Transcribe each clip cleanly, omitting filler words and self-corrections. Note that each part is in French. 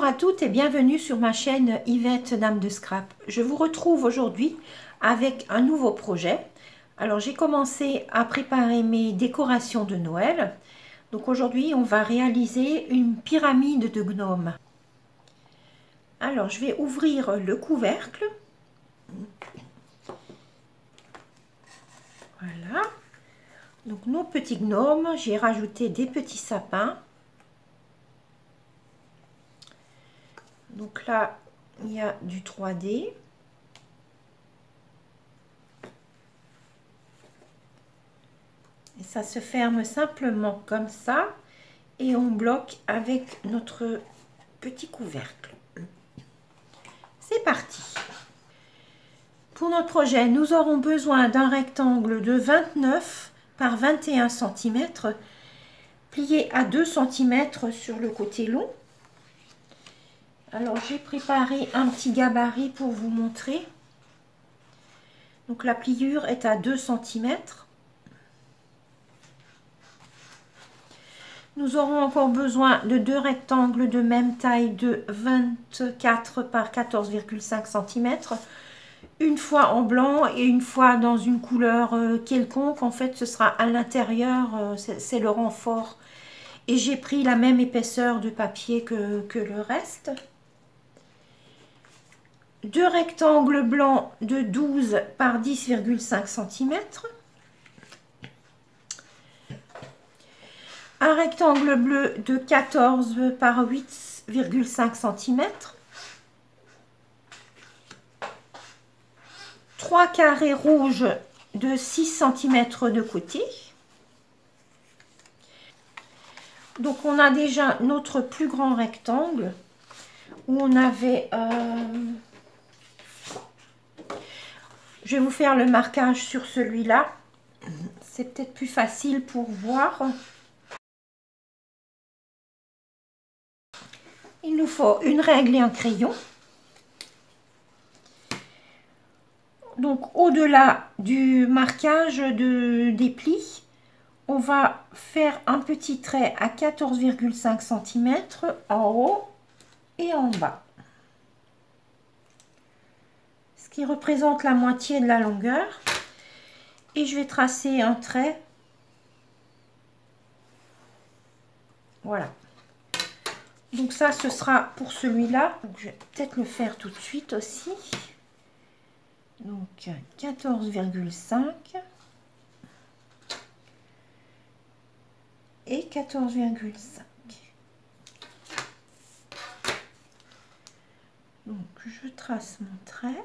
Bonjour à toutes et bienvenue sur ma chaîne Yvette Dame de Scrap. Je vous retrouve aujourd'hui avec un nouveau projet. Alors j'ai commencé à préparer mes décorations de Noël. Donc aujourd'hui on va réaliser une pyramide de gnomes. Alors je vais ouvrir le couvercle. Voilà. Donc nos petits gnomes, j'ai rajouté des petits sapins. Donc là, il y a du 3D. Et ça se ferme simplement comme ça. Et on bloque avec notre petit couvercle. C'est parti. Pour notre projet, nous aurons besoin d'un rectangle de 29 par 21 cm, plié à 2 cm sur le côté long. Alors j'ai préparé un petit gabarit pour vous montrer. Donc la pliure est à 2 cm. Nous aurons encore besoin de deux rectangles de même taille de 24 par 14,5 cm. Une fois en blanc et une fois dans une couleur quelconque. En fait ce sera à l'intérieur, c'est le renfort. Et j'ai pris la même épaisseur de papier que le reste. Deux rectangles blancs de 12 par 10,5 cm. Un rectangle bleu de 14 par 8,5 cm. 3 carrés rouges de 6 cm de côté. Donc on a déjà notre plus grand rectangle où on avait... Je vais vous faire le marquage sur celui-là. C'est peut-être plus facile pour voir. Il nous faut une règle et un crayon. Donc au-delà du marquage des plis, on va faire un petit trait à 14,5 cm en haut et en bas. Ce qui représente la moitié de la longueur. Et je vais tracer un trait. Voilà. Donc ça, ce sera pour celui-là. Je vais peut-être le faire tout de suite aussi. Donc 14,5 et 14,5. Donc je trace mon trait.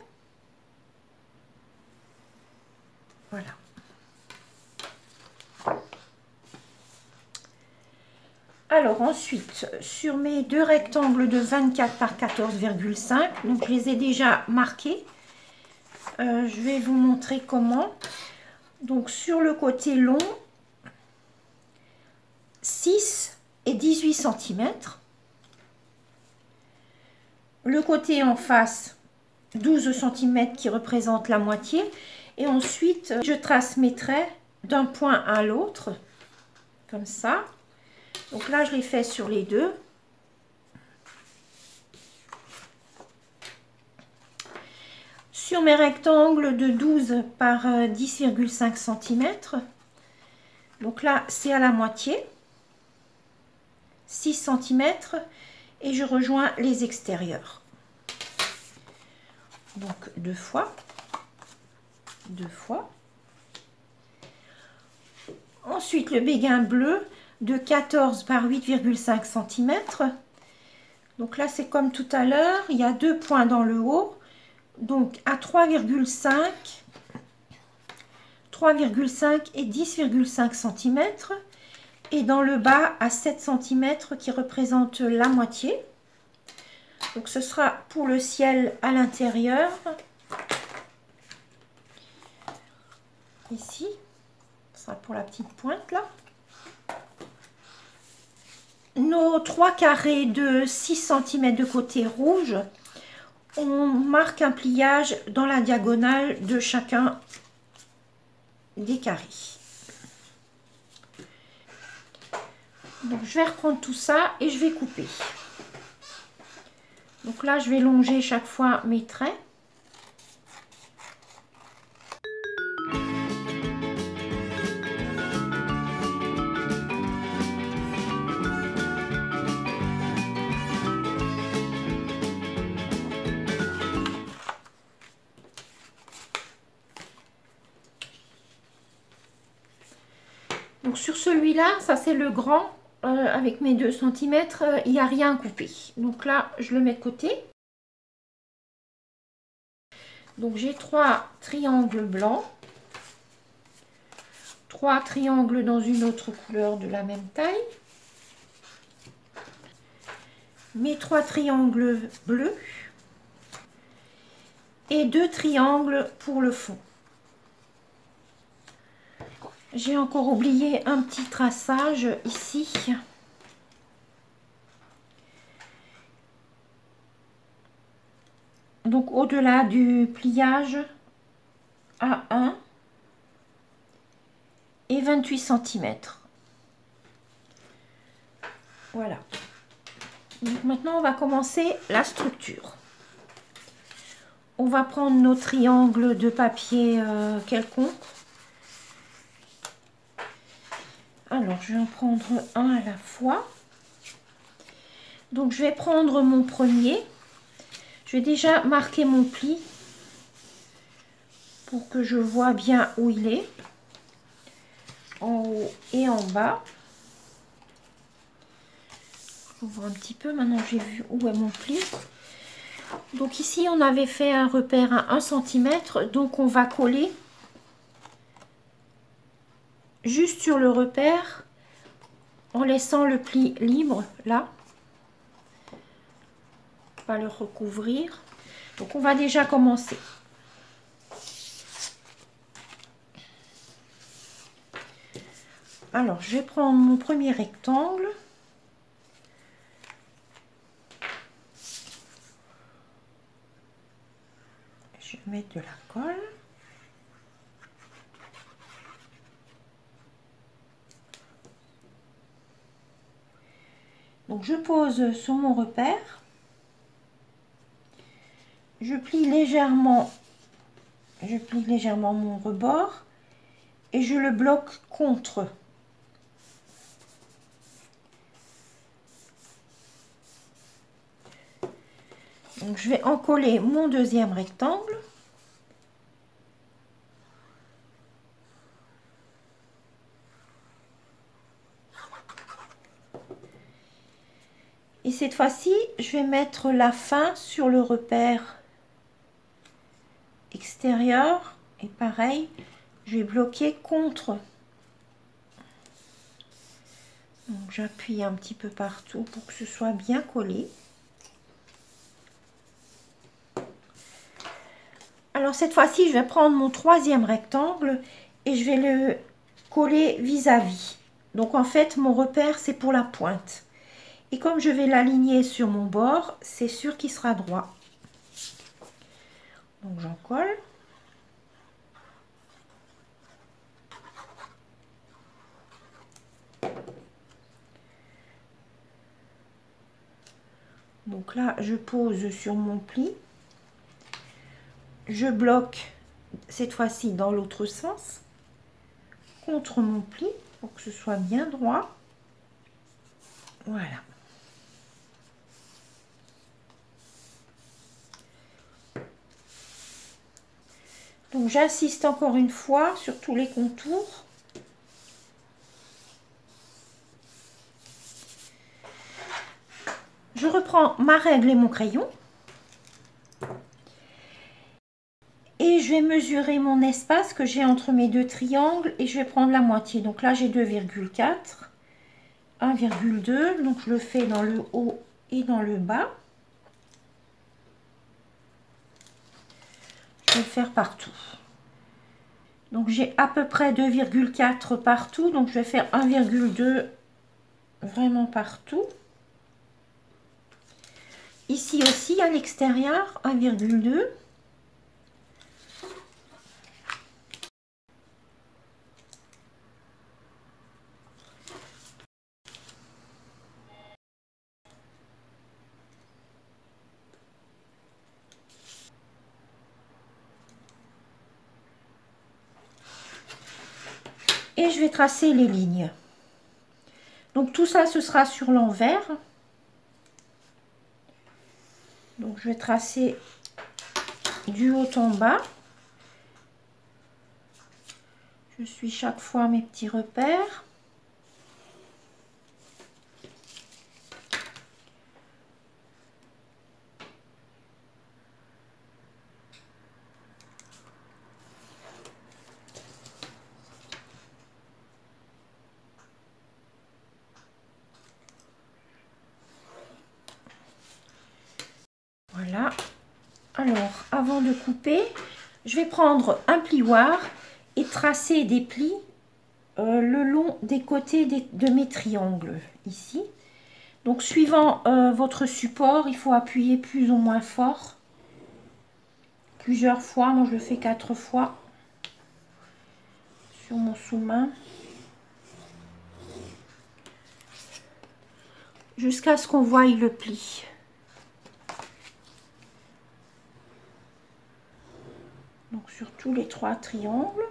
Voilà. Alors ensuite, sur mes deux rectangles de 24 par 14,5, donc je les ai déjà marqués. Je vais vous montrer comment. Donc sur le côté long, 6 et 18 cm. Le côté en face, 12 cm qui représente la moitié. Et ensuite, je trace mes traits d'un point à l'autre, comme ça. Donc là, je les fais sur les deux. Sur mes rectangles de 12 par 10,5 cm. Donc là, c'est à la moitié. 6 cm. Et je rejoins les extérieurs. Donc deux fois. Ensuite, le béguin bleu de 14 par 8,5 cm. Donc là, c'est comme tout à l'heure, il y a deux points dans le haut. Donc à 3,5 et 10,5 cm. Et dans le bas à 7 cm qui représente la moitié. Donc ce sera pour le ciel à l'intérieur. Ici, ce sera pour la petite pointe là. Nos 3 carrés de 6 cm de côté rouge, on marque un pliage dans la diagonale de chacun des carrés. Donc je vais reprendre tout ça et je vais couper. Donc là, je vais longer chaque fois mes traits. Donc sur celui-là, ça c'est le grand, avec mes 2 cm, il n'y a rien coupé. Donc là, je le mets de côté. Donc j'ai 3 triangles blancs, 3 triangles dans une autre couleur de la même taille, mes 3 triangles bleus et 2 triangles pour le fond. J'ai encore oublié un petit traçage ici. Donc au-delà du pliage A1 et 28 cm. Voilà. Donc maintenant on va commencer la structure. On va prendre nos triangles de papier quelconque. Alors je vais en prendre un à la fois. Donc je vais prendre mon premier. Je vais déjà marquer mon pli pour que je vois bien où il est, en haut et en bas. J'ouvre un petit peu, maintenant j'ai vu où est mon pli. Donc ici on avait fait un repère à 1 cm, donc on va coller juste sur le repère en laissant le pli libre là, pas le recouvrir. Donc on va déjà commencer. Alors je vais prendre mon premier rectangle. Je vais mettre de la colle. Donc je pose sur mon repère. Je plie légèrement mon rebord et je le bloque contre. Donc je vais encoller mon deuxième rectangle. Et cette fois-ci, je vais mettre la fin sur le repère extérieur. Et pareil, je vais bloquer contre. Donc j'appuie un petit peu partout pour que ce soit bien collé. Alors cette fois-ci, je vais prendre mon troisième rectangle et je vais le coller vis-à-vis. Donc en fait, mon repère, c'est pour la pointe. Et comme je vais l'aligner sur mon bord, c'est sûr qu'il sera droit. Donc j'en colle. Donc là, je pose sur mon pli. Je bloque cette fois-ci dans l'autre sens, contre mon pli, pour que ce soit bien droit. Voilà. Donc j'insiste encore une fois sur tous les contours. Je reprends ma règle et mon crayon. Et je vais mesurer mon espace que j'ai entre mes deux triangles et je vais prendre la moitié. Donc là j'ai 2,4, 1,2. Donc je le fais dans le haut et dans le bas. Je vais le faire partout. Donc j'ai à peu près 2,4 partout. Donc je vais faire 1,2 vraiment partout. Ici aussi à l'extérieur, 1,2. et je vais tracer les lignes. Donc tout ça, ce sera sur l'envers. Donc je vais tracer du haut en bas. Je suis chaque fois mes petits repères. Voilà. Alors, avant de couper, je vais prendre un plioir et tracer des plis le long des côtés de mes triangles ici. Donc, suivant votre support, il faut appuyer plus ou moins fort. Plusieurs fois, moi je le fais 4 fois sur mon sous-main. Jusqu'à ce qu'on voie le pli. Donc sur tous les 3 triangles.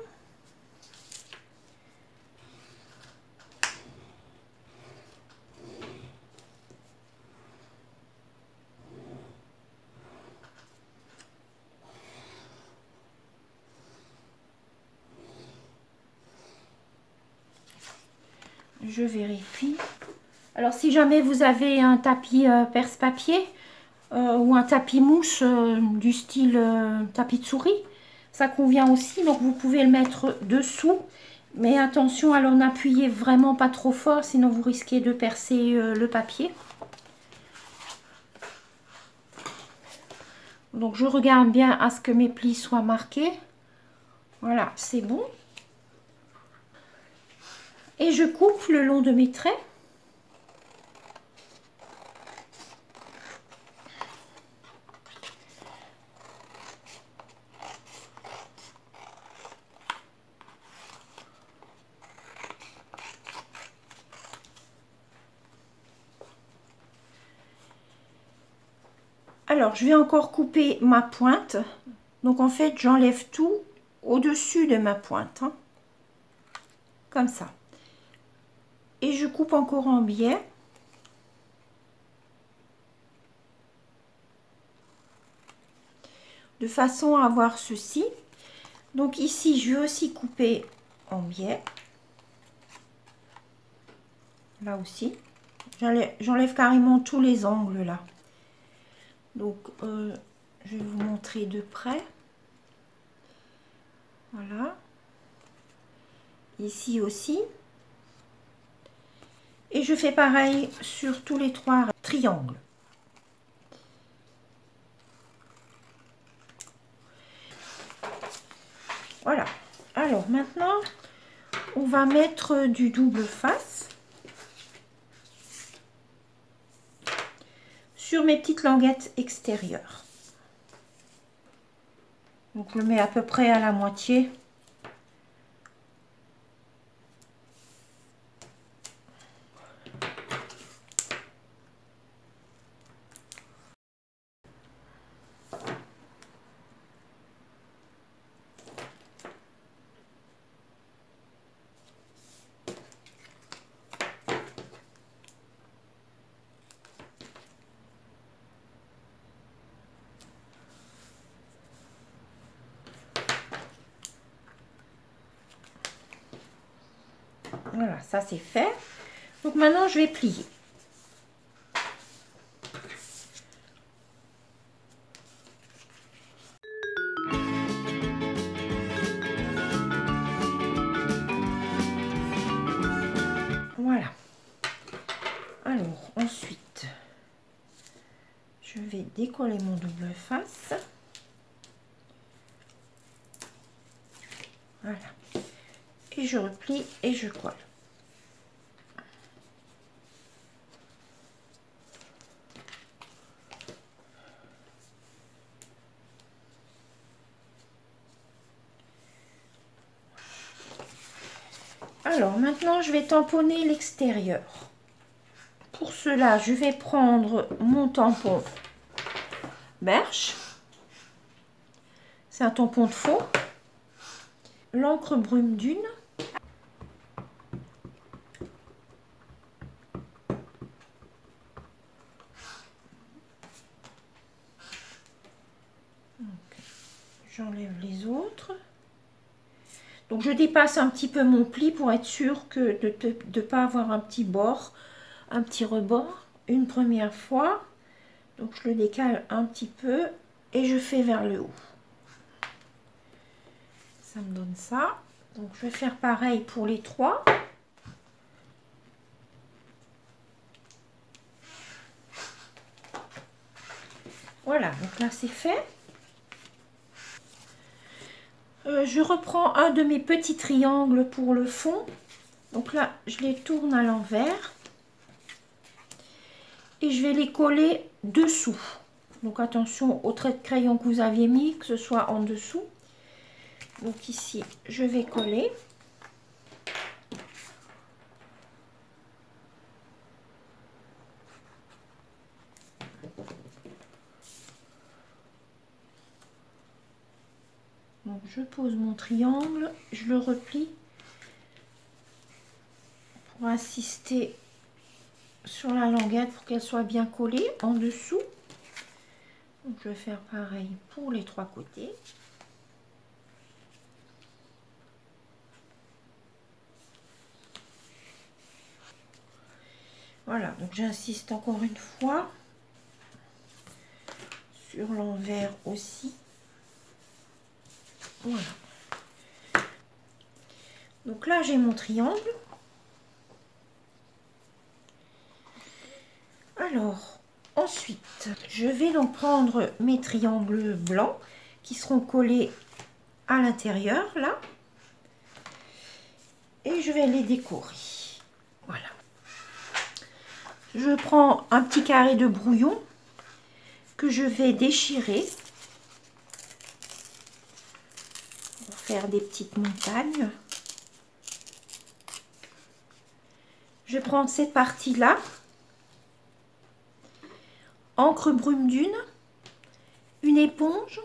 Je vérifie. Alors si jamais vous avez un tapis perce-papier ou un tapis mousse du style tapis de souris, ça convient aussi. Donc vous pouvez le mettre dessous. Mais attention, alors n'appuyez vraiment pas trop fort, sinon vous risquez de percer le papier. Donc je regarde bien à ce que mes plis soient marqués. Voilà, c'est bon. Et je coupe le long de mes traits. Alors, je vais encore couper ma pointe. Donc, en fait, j'enlève tout au-dessus de ma pointe. Hein, comme ça. Et je coupe encore en biais. De façon à avoir ceci. Donc, ici, je vais aussi couper en biais. Là aussi. J'enlève carrément tous les angles là. Donc, je vais vous montrer de près. Voilà. Ici aussi. Et je fais pareil sur tous les 3 triangles. Voilà. Alors, maintenant, on va mettre du double face sur mes petites languettes extérieures. Donc, je le mets à peu près à la moitié. Voilà, ça c'est fait. Donc maintenant, je vais plier. Voilà. Alors, ensuite, je vais décoller mon double face. Voilà. Et je replie et je colle. Alors maintenant, je vais tamponner l'extérieur. Pour cela, je vais prendre mon tampon Berche. C'est un tampon de faux. L'encre Brume Dune. j'enlève les autres. Donc je dépasse un petit peu mon pli pour être sûr que de ne pas avoir un petit bord, un petit rebord une première fois. Donc je le décale un petit peu et je fais vers le haut. Ça me donne ça. Donc je vais faire pareil pour les trois. Voilà, donc là c'est fait. Je reprends un de mes petits triangles pour le fond. Donc là, je les tourne à l'envers. Et je vais les coller dessous. Donc attention au trait de crayon que vous aviez mis, que ce soit en dessous. Donc ici, je vais coller. Donc je pose mon triangle, je le replie pour insister sur la languette pour qu'elle soit bien collée en dessous. Donc je vais faire pareil pour les trois côtés. Voilà, donc j'insiste encore une fois sur l'envers aussi. Voilà. Donc là, j'ai mon triangle. Alors, ensuite, je vais donc prendre mes triangles blancs qui seront collés à l'intérieur, là. Et je vais les décorer. Voilà. Je prends un petit carré de brouillon que je vais déchirer pour faire des petites montagnes. Je vais prendre cette partie-là, encre brume dune, une éponge.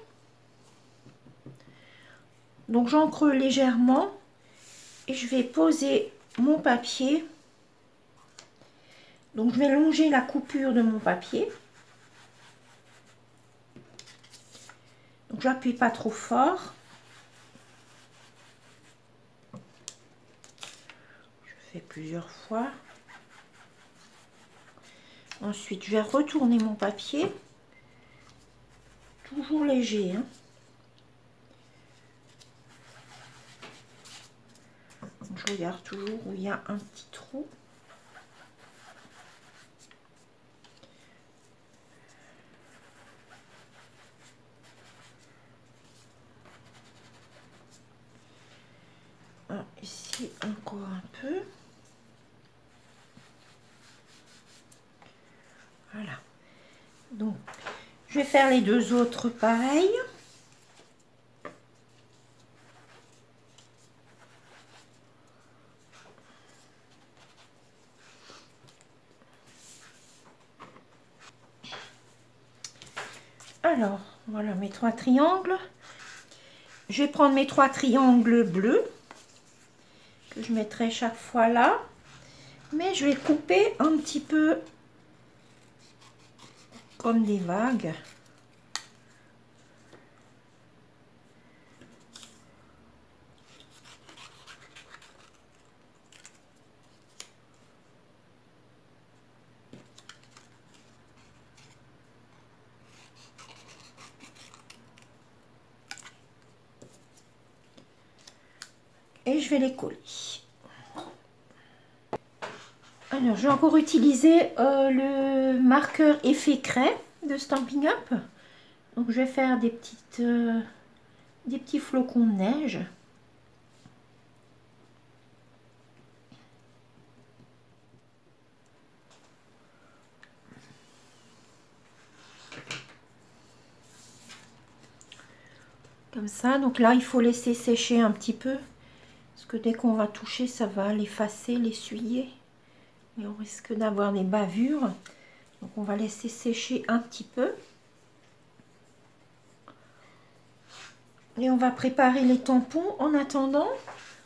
Donc j'encre légèrement et je vais poser mon papier. Donc je vais longer la coupure de mon papier. Donc j'appuie pas trop fort. Je fais plusieurs fois. Ensuite je vais retourner mon papier. Toujours léger, hein. Je regarde toujours où il y a un petit trou. Ah, ici encore un peu. Voilà. Donc, je vais faire les deux autres pareils. Alors, voilà mes trois triangles. Je vais prendre mes trois triangles bleus que je mettrai chaque fois là. Mais je vais couper un petit peu comme des vagues. Et je vais les coller. Alors, je vais encore utiliser le marqueur effet craie de Stampin' Up. Donc, je vais faire des petits flocons de neige. Comme ça. Donc là, il faut laisser sécher un petit peu. Parce que dès qu'on va toucher, ça va l'effacer, l'essuyer. Et on risque d'avoir des bavures. Donc on va laisser sécher un petit peu. Et on va préparer les tampons en attendant.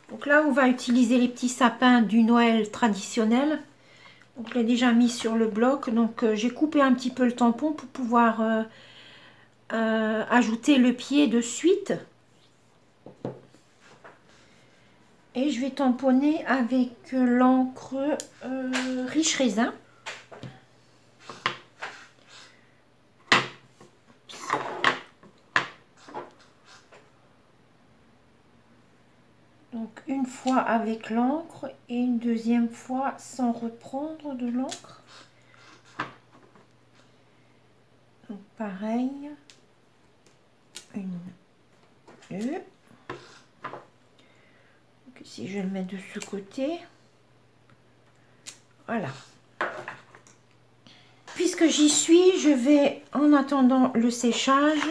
Donc là, on va utiliser les petits sapins du Noël traditionnel. Donc je l'ai déjà mis sur le bloc. Donc j'ai coupé un petit peu le tampon pour pouvoir ajouter le pied de suite. Et je vais tamponner avec l'encre Riche Raisin. Donc une fois avec l'encre et une deuxième fois sans reprendre de l'encre. Donc pareil, une, deux. Donc ici je vais le mettre de ce côté. Voilà. Puisque j'y suis, je vais, en attendant le séchage,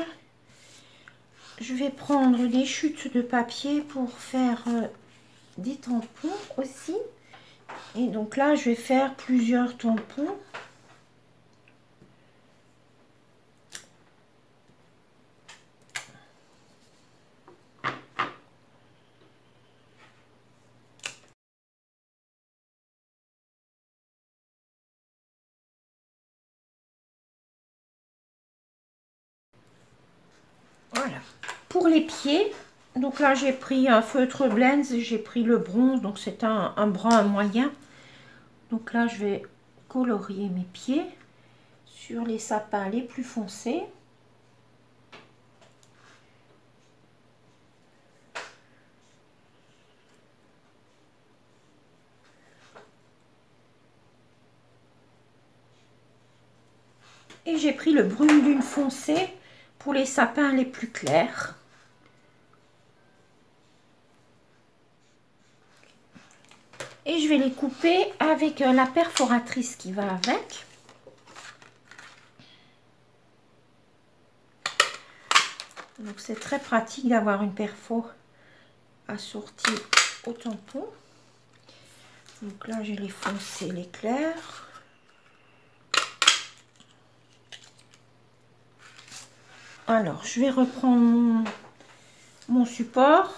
je vais prendre des chutes de papier pour faire des tampons aussi. Et donc là, je vais faire plusieurs tampons. Voilà. Pour les pieds, donc là j'ai pris un feutre Blends, j'ai pris le bronze, donc c'est un brun moyen. Donc là je vais colorier mes pieds sur les sapins les plus foncés. Et j'ai pris le brune dune foncé pour les sapins les plus clairs. Et je vais les couper avec la perforatrice qui va avec. Donc c'est très pratique d'avoir une perfo assortie au tampon. Donc là j'ai les foncés, les clairs. Alors je vais reprendre mon support.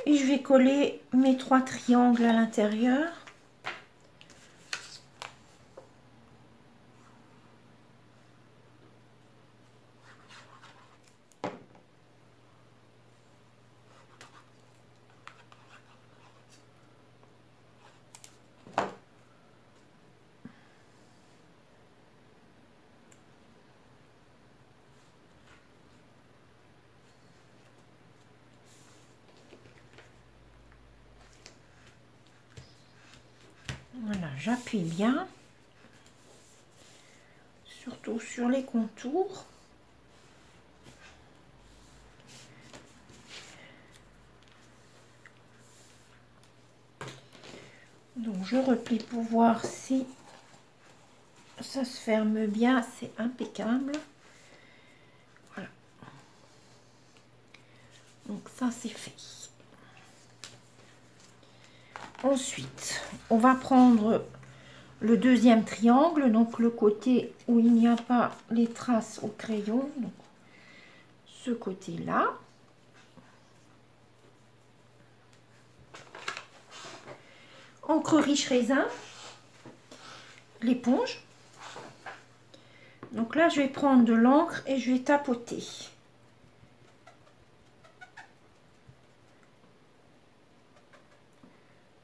Et je vais coller mes 3 triangles à l'intérieur. Voilà, j'appuie bien, surtout sur les contours. Donc je replie pour voir si ça se ferme bien, c'est impeccable. Voilà. Donc ça c'est fait. Ensuite, on va prendre le deuxième triangle, donc le côté où il n'y a pas les traces au crayon, donc ce côté-là. Encre Riche Raisin, l'éponge. Donc là, je vais prendre de l'encre et je vais tapoter.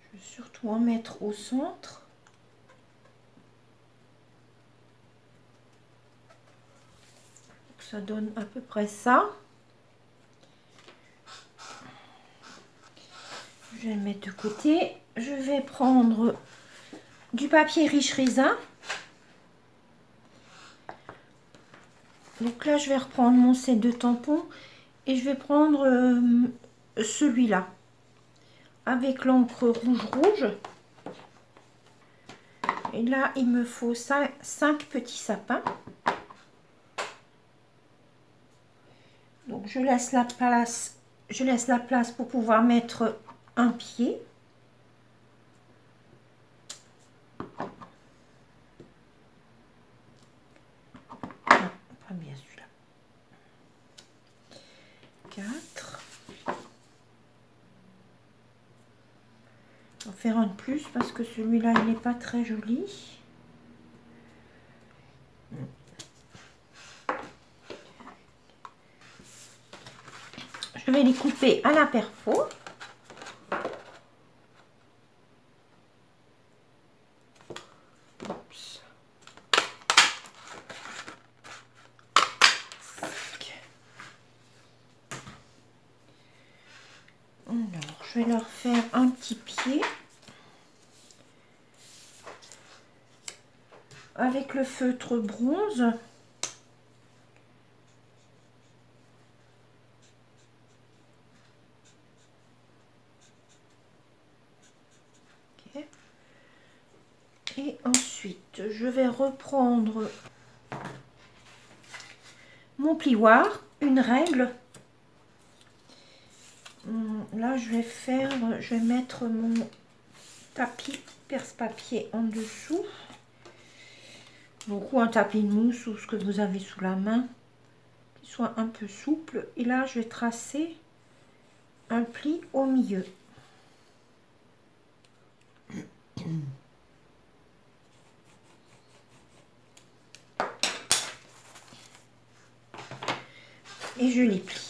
Je vais surtout en mettre au centre. Ça donne à peu près ça. Je vais le mettre de côté. Je vais prendre du papier Riche Raisin. Donc là, je vais reprendre mon set de tampons et je vais prendre celui-là avec l'encre rouge. Et là, il me faut 5 petits sapins. Donc je laisse la place pour pouvoir mettre un pied. Non, pas bien celui-là. 4. Je vais en faire un de plus parce que celui-là, il n'est pas très joli. je vais les couper à la perfo. Oups. Alors, je vais leur faire un petit pied avec le feutre bronze. Okay. Et ensuite, je vais reprendre mon plioir, une règle. Là, je vais mettre mon tapis perce-papier en dessous. Donc, ou un tapis de mousse ou ce que vous avez sous la main, qui soit un peu souple. Et là, je vais tracer un pli au milieu. Et je les plie.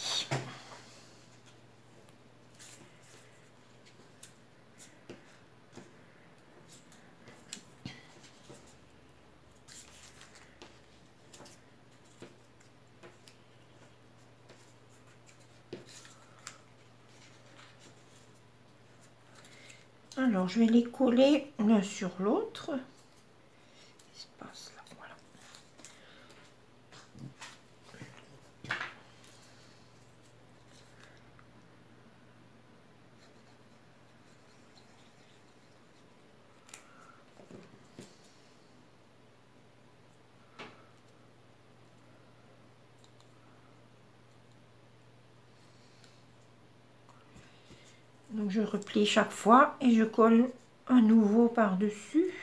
Alors, je vais les coller l'un sur l'autre. Espace là, voilà. Donc, je replie chaque fois et je colle un nouveau par-dessus.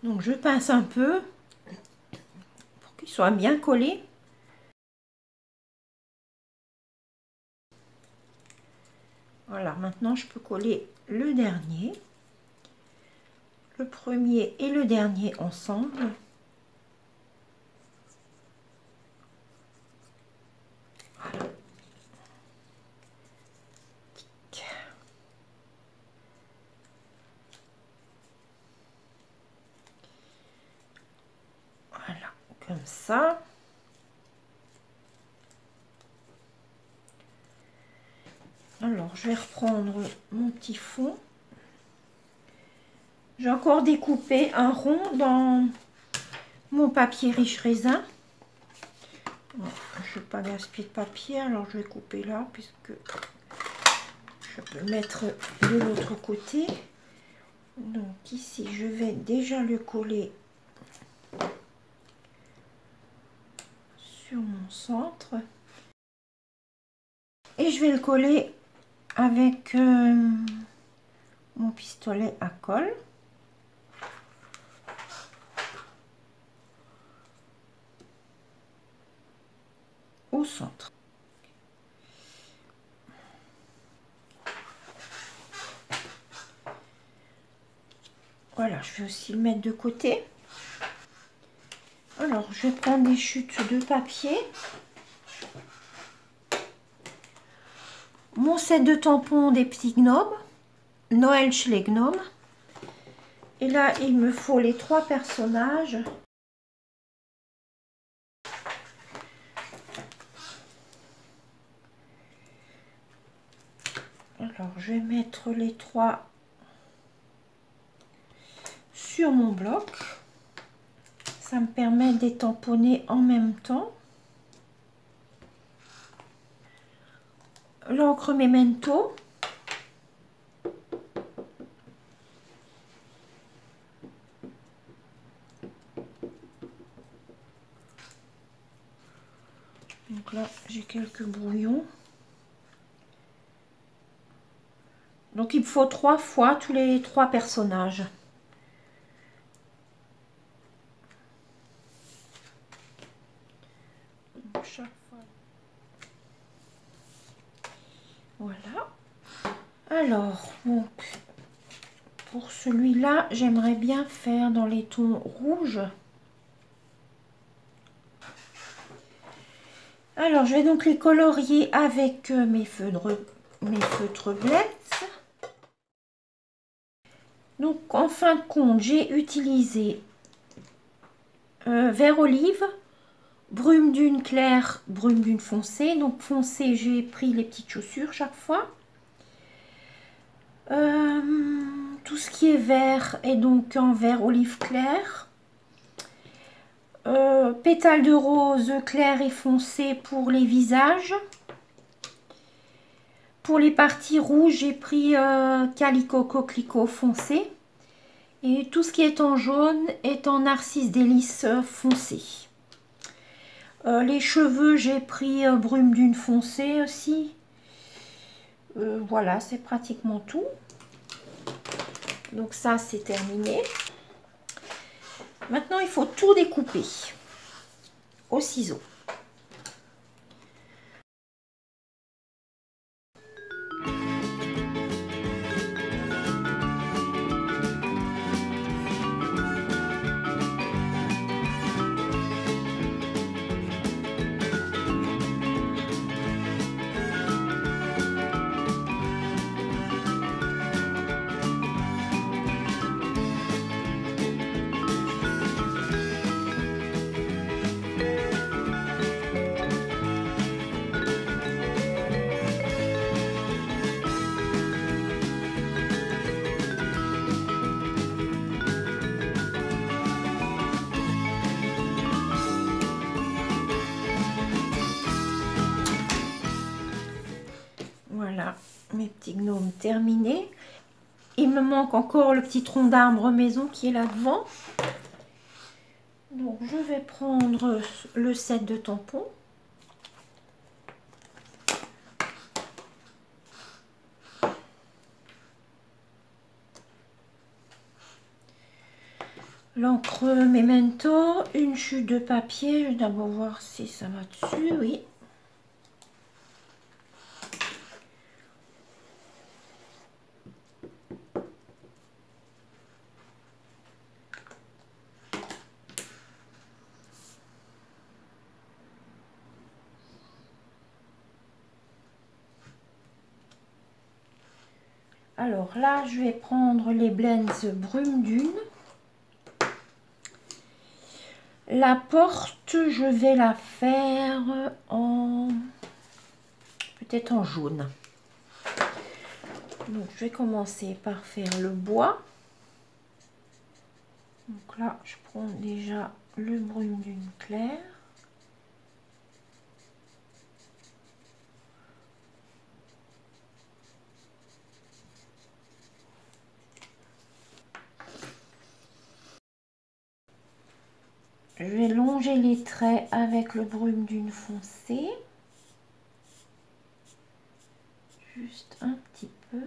Donc, je pince un peu pour qu'ils soient bien collés. Voilà, maintenant je peux coller le dernier. Le premier et le dernier ensemble. Voilà. Voilà, comme ça. Alors, je vais reprendre mon petit fond. J'ai encore découpé un rond dans mon papier riche raisin. Bon, je ne vais pas gaspiller de papier, alors je vais couper là, puisque je peux mettre de l'autre côté. Donc ici, je vais déjà le coller sur mon centre. Et je vais le coller avec mon pistolet à colle. Au centre. Voilà, je vais aussi le mettre de côté. Alors, je vais prendre des chutes de papier. Mon set de tampons des petits gnomes. Noël chez les gnomes. Et là, il me faut les 3 personnages. Alors, je vais mettre les 3 sur mon bloc. Ça me permet de les tamponner en même temps. L'encre Memento. Donc là, j'ai quelques brouillons. Donc il faut 3 fois tous les 3 personnages. Chaque fois. Voilà. Alors, donc, pour celui-là, j'aimerais bien faire dans les tons rouges. Alors, je vais donc les colorier avec mes feutres Blends. Donc, en fin de compte, j'ai utilisé vert olive, brume d'une claire, brume d'une foncée. Donc, foncée, j'ai pris les petites chaussures chaque fois. Tout ce qui est vert est donc en vert olive clair. Pétales de rose clair et foncé pour les visages. Pour les parties rouges, j'ai pris calico coquelicot foncé. Et tout ce qui est en jaune est en narcisse délice foncé. Les cheveux, j'ai pris brume d'une foncée aussi. Voilà, c'est pratiquement tout. Donc ça, c'est terminé. Maintenant, il faut tout découper au ciseau. Voilà, mes petits gnomes terminés. Il me manque encore le petit tronc d'arbre maison qui est là devant. Donc je vais prendre le set de tampons. L'encre Memento, une chute de papier. Je vais d'abord voir si ça va dessus. Oui. Alors là, je vais prendre les Blends brume d'une. La porte, je vais la faire en peut-être en jaune. Donc je vais commencer par faire le bois. Donc là, je prends déjà le brume d'une claire. Je vais longer les traits avec le brume d'une foncée. Juste un petit peu.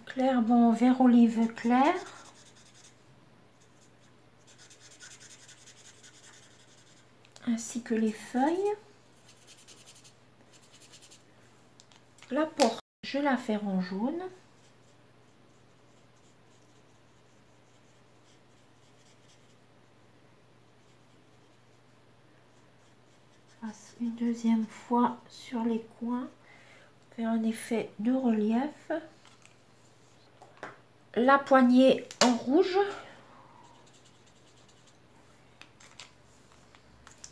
Clair, bon, vert olive clair. Ainsi que les feuilles. La porte, je vais la faire en jaune. Passe une deuxième fois sur les coins. Faire un effet de relief. La poignée en rouge.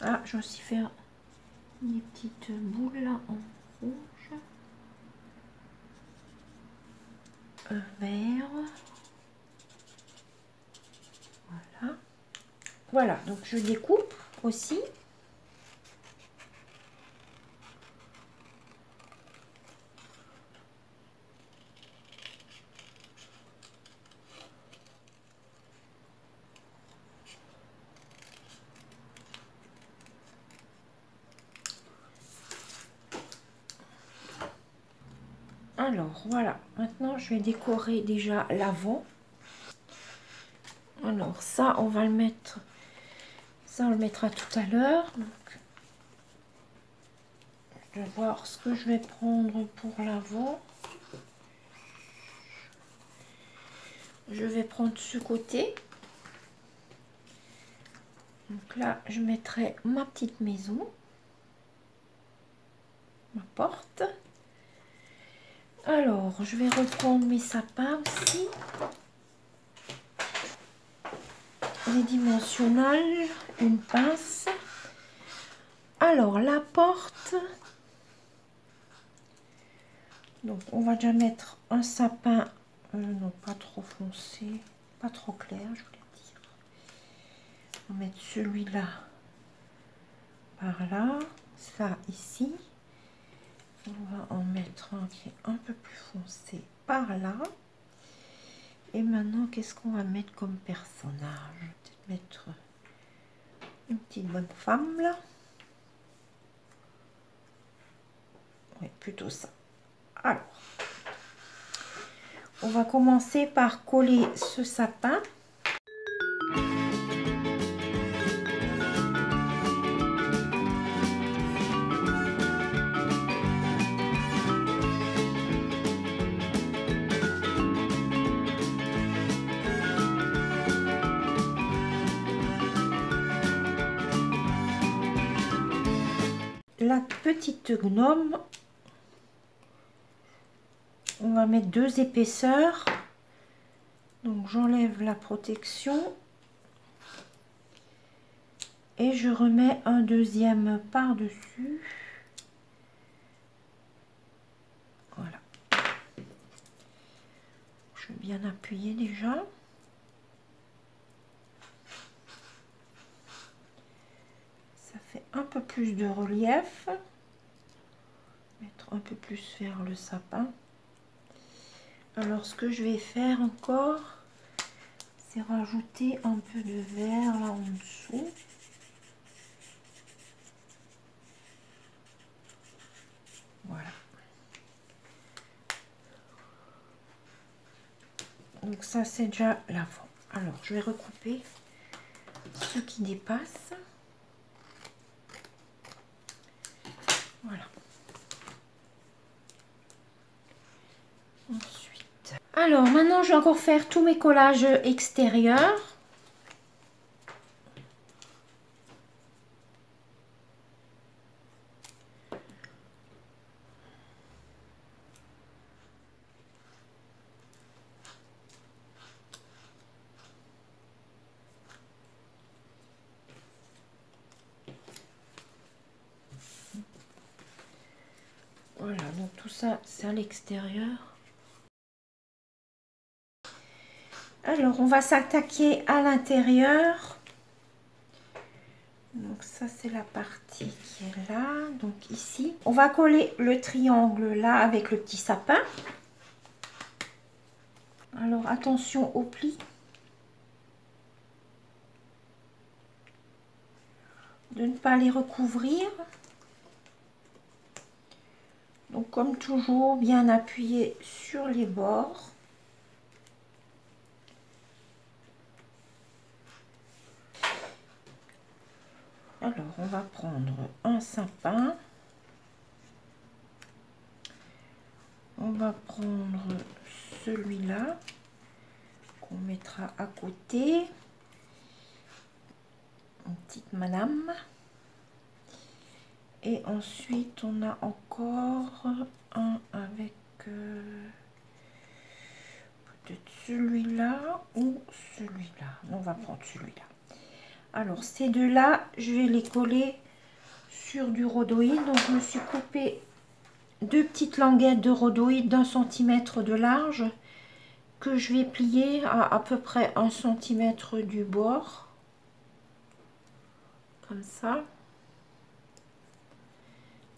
Ah, je vais aussi faire des petites boules là en rouge. Vert. Voilà. Voilà, donc je découpe aussi. Alors voilà, maintenant je vais décorer déjà l'avant. Alors ça on va le mettre, ça on le mettra tout à l'heure. Je vais voir ce que je vais prendre pour l'avant. Je vais prendre ce côté. Donc là je mettrai ma petite maison, ma porte. Alors je vais reprendre mes sapins aussi, les dimensionnels, une pince. Alors la porte, donc on va déjà mettre un sapin, non pas trop foncé, pas trop clair je voulais dire. On va mettre celui-là par là, ça ici. On va en mettre un qui est un peu plus foncé par là. Et maintenant qu'est-ce qu'on va mettre comme personnage? Je vais peut-être mettre une petite bonne femme là. Oui, plutôt ça. Alors, on va commencer par coller ce sapin. La petite gnome, on va mettre 2 épaisseurs. Donc j'enlève la protection et je remets un deuxième par dessus. Voilà, je vais bien appuyer déjà. Ça fait un peu plus de relief, mettre un peu plus vers le sapin. Alors ce que je vais faire encore, c'est rajouter un peu de vert là en dessous. Voilà. Donc ça c'est déjà l'avant. Alors je vais recouper ce qui dépasse. Voilà. Ensuite. Alors maintenant je vais encore faire tous mes collages extérieurs. Voilà, donc tout ça c'est à l'extérieur. Alors on va s'attaquer à l'intérieur. Donc ça c'est la partie qui est là. Donc ici on va coller le triangle là avec le petit sapin. Alors attention aux plis. De ne pas les recouvrir. Donc comme toujours, bien appuyer sur les bords. Alors on va prendre un sapin. On va prendre celui-là qu'on mettra à côté. Une petite madame. Et ensuite on a encore un avec peut-être celui-là ou celui-là. On va prendre celui-là. Alors ces deux-là, je vais les coller sur du rhodoïde. Donc je me suis coupé 2 petites languettes de rhodoïde d'1 cm de large que je vais plier à peu près 1 cm du bord. Comme ça.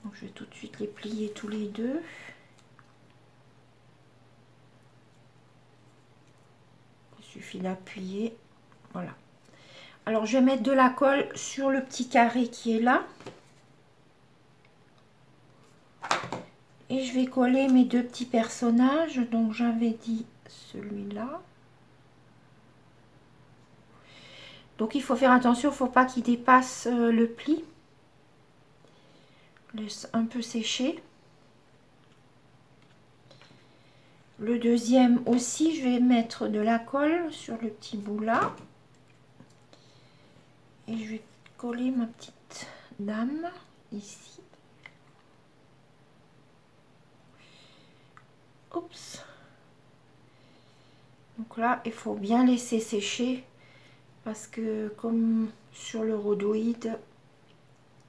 Donc je vais tout de suite les plier tous les deux. Il suffit d'appuyer. Voilà. Alors je vais mettre de la colle sur le petit carré qui est là. Et je vais coller mes deux petits personnages. Donc j'avais dit celui-là. Donc il faut faire attention, il ne faut pas qu'il dépasse le pli. Laisse un peu sécher. Le deuxième aussi, je vais mettre de la colle sur le petit bout là. Et je vais coller ma petite dame ici. Oups. Donc là, il faut bien laisser sécher parce que comme sur le rhodoïde,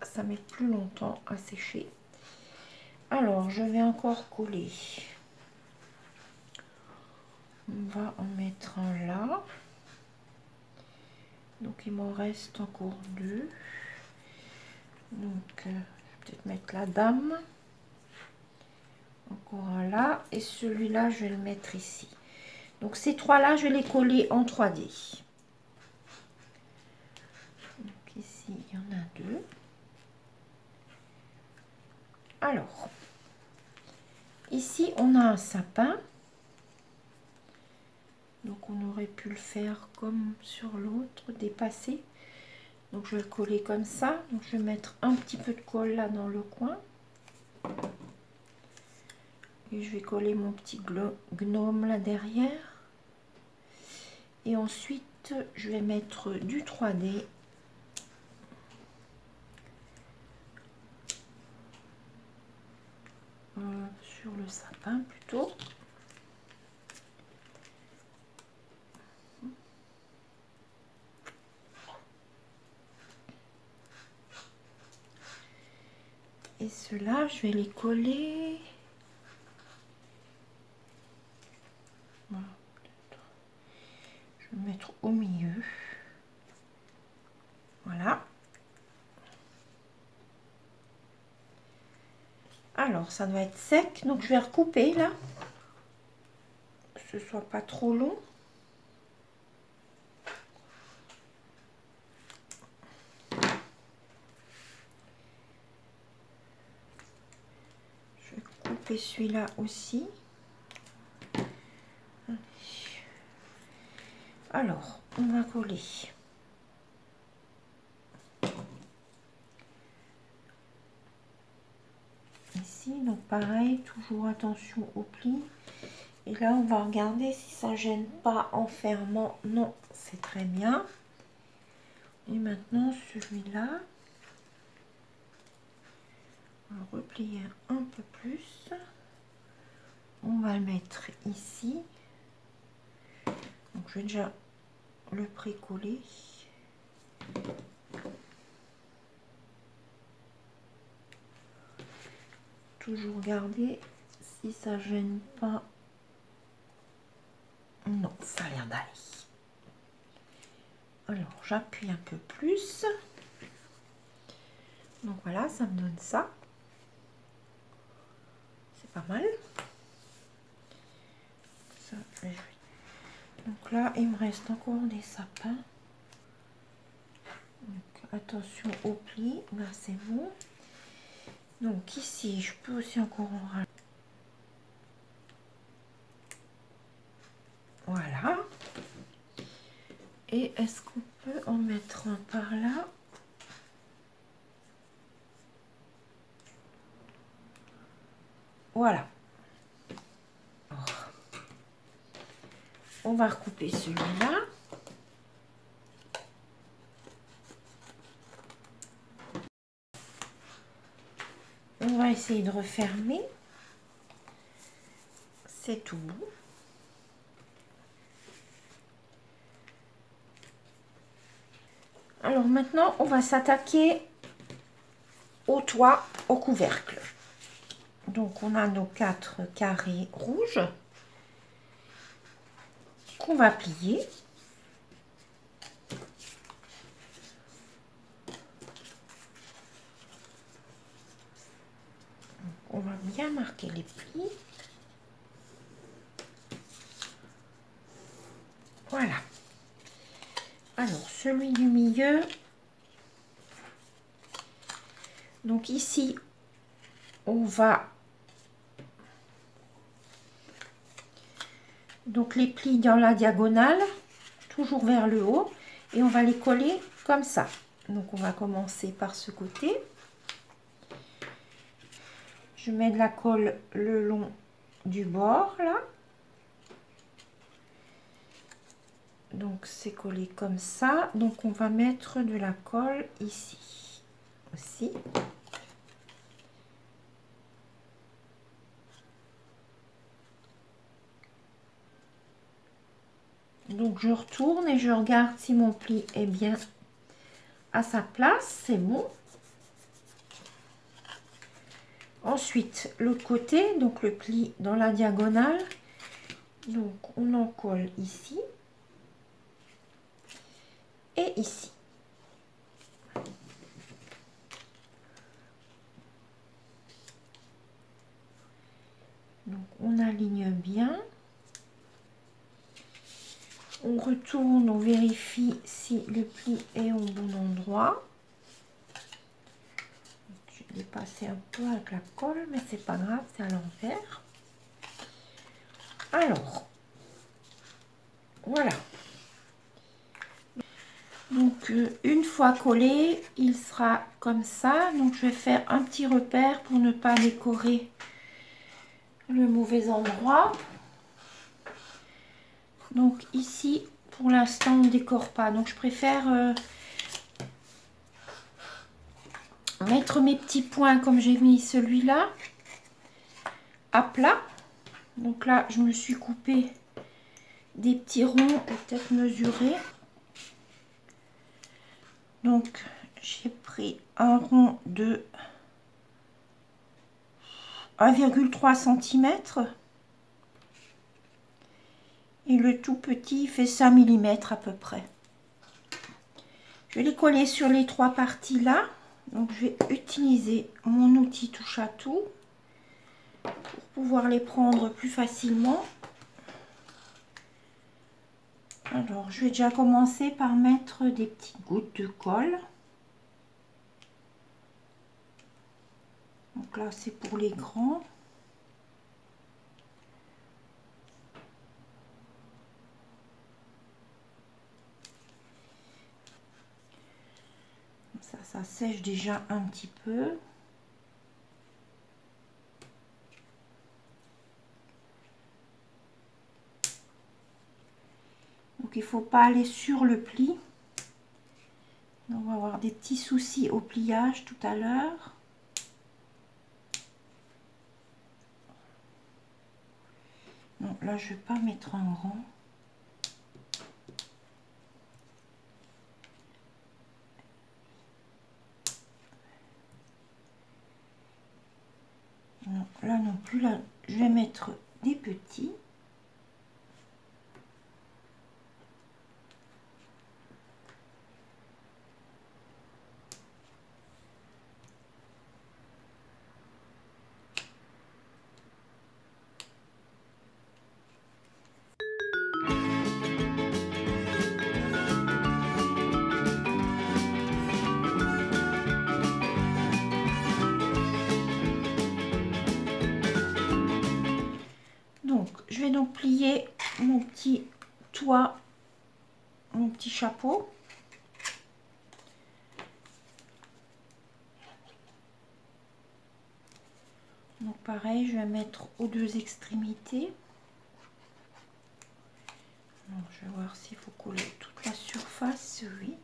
ça met plus longtemps à sécher. Alors, je vais encore coller. On va en mettre un là. Donc, il m'en reste encore deux. Donc, je vais peut-être mettre la dame. Encore un là. Et celui-là, je vais le mettre ici. Donc, ces trois-là, je vais les coller en 3D. Donc, ici, il y en a deux. Alors, ici, on a un sapin. Donc, on aurait pu le faire comme sur l'autre, dépasser. Donc, je vais le coller comme ça. Donc, je vais mettre un petit peu de colle là dans le coin. Et je vais coller mon petit gnome là derrière. Et ensuite, je vais mettre du 3D. Sur le sapin plutôt. Et ceux-là, je vais les coller. Voilà. Je vais le mettre au milieu. Voilà. Alors, ça doit être sec. Donc, je vais recouper là. Que ce soit pas trop long. Je vais couper celui-là aussi. Alors, on va coller. Ici, donc pareil, toujours attention au pli. Et là, on va regarder si ça gêne pas en fermant. Non, c'est très bien. Et maintenant, celui-là, on va replier un peu plus. On va le mettre ici. Donc, je vais déjà le précoller. Toujours garder si ça gêne pas. Non, ça a l'air d'aller. Alors, j'appuie un peu plus. Donc voilà, ça me donne ça. C'est pas mal. Ça, donc là, il me reste encore des sapins. Donc, attention au pli. Là, c'est bon. Donc ici, je peux aussi encore en rajouter. Voilà. Et est-ce qu'on peut en mettre un par là? Voilà. Alors, on va recouper celui-là. On va essayer de refermer. C'est tout bon. Alors maintenant, on va s'attaquer au toit, au couvercle. Donc on a nos 4 carrés rouges qu'on va plier. Donc, on va bien marquer les plis. Voilà. Alors celui du milieu. Donc ici, on va Donc les plis dans la diagonale, toujours vers le haut, et on va les coller comme ça. Donc on va commencer par ce côté. Je mets de la colle le long du bord là. Donc c'est collé comme ça. Donc on va mettre de la colle ici aussi. Donc je retourne et je regarde si mon pli est bien à sa place. C'est bon. Ensuite l'autre côté, donc le pli dans la diagonale. Donc on en colle ici et ici. Donc on aligne bien. On retourne, on vérifie si le pli est au bon endroit. Je l'ai passé un peu avec la colle, mais c'est pas grave, c'est à l'envers. Alors, voilà. Donc, une fois collé, il sera comme ça. Donc, je vais faire un petit repère pour ne pas décorer le mauvais endroit. Donc, ici, pour l'instant, on ne décore pas. Donc, je préfère mettre mes petits points comme j'ai mis celui-là à plat. Donc là, je me suis coupé des petits ronds, peut-être mesurés. Donc, j'ai pris un rond de 1,3 cm. Et le tout petit fait 5 mm à peu près. Je vais les coller sur les trois parties là. Donc, je vais utiliser mon outil touche à tout pour pouvoir les prendre plus facilement. Alors, je vais déjà commencer par mettre des petites gouttes de colle. Donc là, c'est pour les grands. Ça sèche déjà un petit peu. Donc, il ne faut pas aller sur le pli. On va avoir des petits soucis au pliage tout à l'heure. Non, là, je ne vais pas mettre un rang. Non, là non plus, là, je vais mettre des petits. Donc, je vais donc plier mon petit toit, mon petit chapeau. Donc pareil, je vais mettre aux deux extrémités. Donc, je vais voir s'il faut coller toute la surface, oui.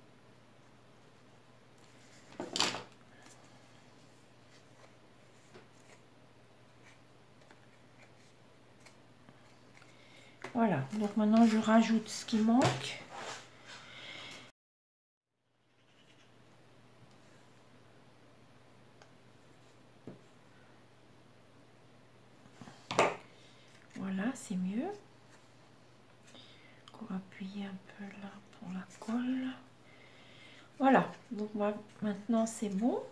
Voilà, donc maintenant je rajoute ce qui manque. Voilà, c'est mieux. On va appuyer un peu là pour la colle. Voilà, donc maintenant c'est bon.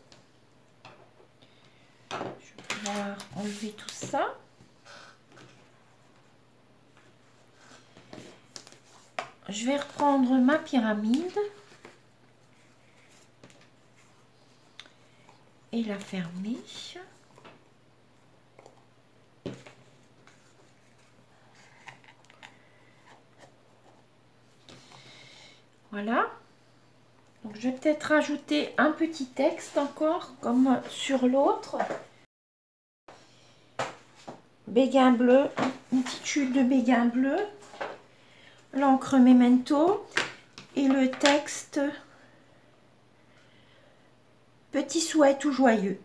Je vais pouvoir enlever tout ça. Je vais reprendre ma pyramide et la fermer. Voilà. Donc, je vais peut-être rajouter un petit texte encore, comme sur l'autre. Béguin bleu, une petite chute de béguin bleu. L'encre Memento. Et le texte « Petit souhait tout joyeux ».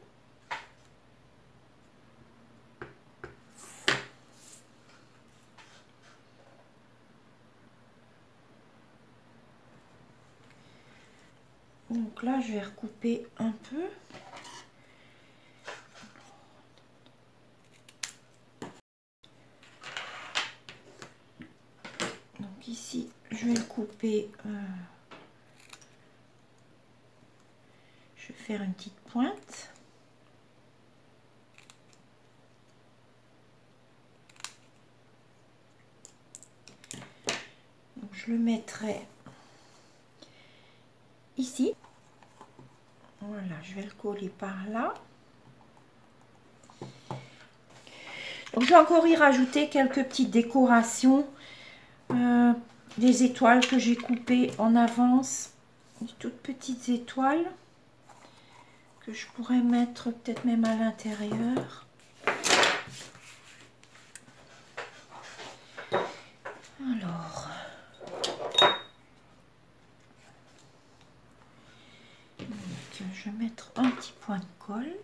Donc là, je vais recouper un peu. Donc ici, je vais le couper. Je vais faire une petite pointe. Donc je le mettrai ici. Voilà, je vais le coller par là. Donc je vais encore y rajouter quelques petites décorations. Des étoiles que j'ai coupées en avance. Des toutes petites étoiles que je pourrais mettre peut-être même à l'intérieur. Alors, donc, je vais mettre un petit point de colle.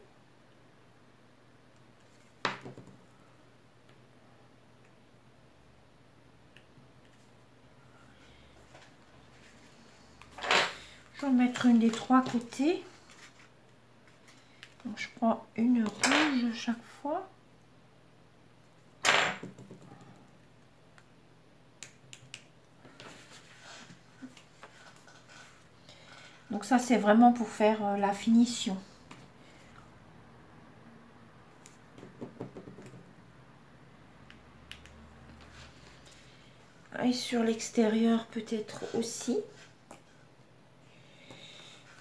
Je vais en mettre une des trois côtés. Donc je prends une rouge chaque fois. Donc ça c'est vraiment pour faire la finition. Et sur l'extérieur peut-être aussi.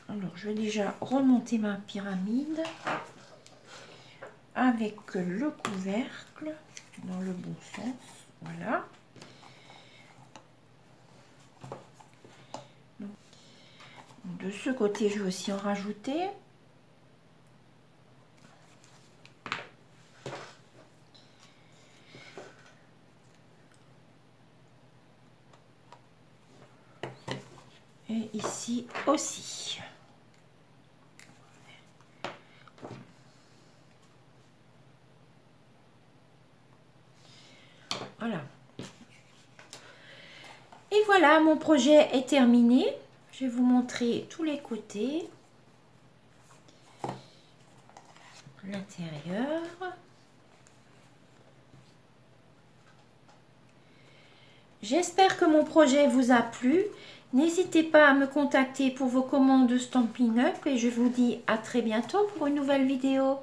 Alors je vais déjà remonter ma pyramide avec le couvercle dans le bon sens. Voilà. De ce côté, je vais aussi en rajouter. Et ici aussi. Voilà. Et voilà, mon projet est terminé. Je vais vous montrer tous les côtés. L'intérieur. J'espère que mon projet vous a plu. N'hésitez pas à me contacter pour vos commandes de Stampin' Up et je vous dis à très bientôt pour une nouvelle vidéo.